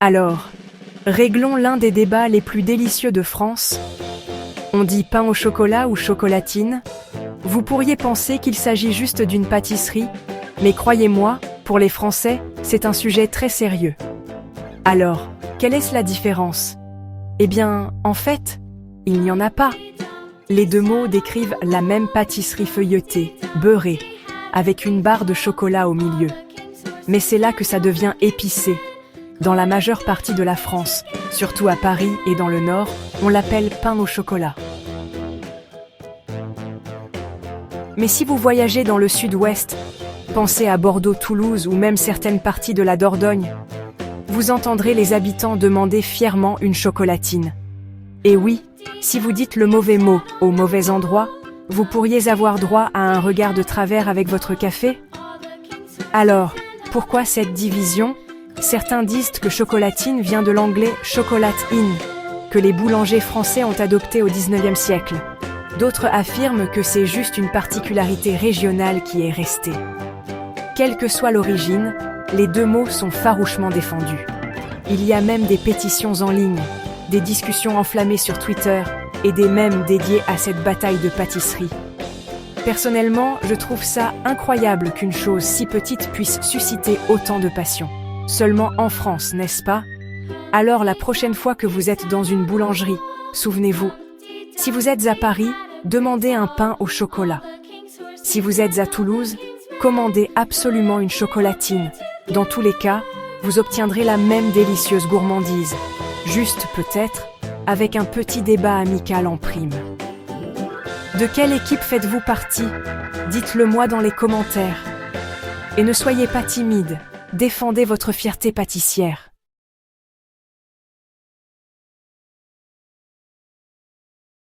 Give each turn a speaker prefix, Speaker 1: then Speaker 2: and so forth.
Speaker 1: Alors, réglons l'un des débats les plus délicieux de France. On dit pain au chocolat ou chocolatine? Vous pourriez penser qu'il s'agit juste d'une pâtisserie, mais croyez-moi, pour les Français, c'est un sujet très sérieux. Alors, quelle est la différence? Eh bien, en fait, il n'y en a pas. Les deux mots décrivent la même pâtisserie feuilletée, beurrée, avec une barre de chocolat au milieu. Mais c'est là que ça devient épicé. Dans la majeure partie de la France, surtout à Paris et dans le Nord, on l'appelle pain au chocolat. Mais si vous voyagez dans le sud-ouest, pensez à Bordeaux, Toulouse ou même certaines parties de la Dordogne, vous entendrez les habitants demander fièrement une chocolatine. Et oui, si vous dites le mauvais mot au mauvais endroit, vous pourriez avoir droit à un regard de travers avec votre café? Alors, pourquoi cette division? Certains disent que chocolatine vient de l'anglais chocolate in, que les boulangers français ont adopté au XIXe siècle. D'autres affirment que c'est juste une particularité régionale qui est restée. Quelle que soit l'origine, les deux mots sont farouchement défendus. Il y a même des pétitions en ligne, des discussions enflammées sur Twitter et des mèmes dédiés à cette bataille de pâtisserie. Personnellement, je trouve ça incroyable qu'une chose si petite puisse susciter autant de passion. Seulement en France, n'est-ce pas? Alors la prochaine fois que vous êtes dans une boulangerie, souvenez-vous, si vous êtes à Paris, demandez un pain au chocolat. Si vous êtes à Toulouse, commandez absolument une chocolatine. Dans tous les cas, vous obtiendrez la même délicieuse gourmandise, juste peut-être, avec un petit débat amical en prime. De quelle équipe faites-vous partie? Dites-le moi dans les commentaires. Et ne soyez pas timide. Défendez votre fierté pâtissière.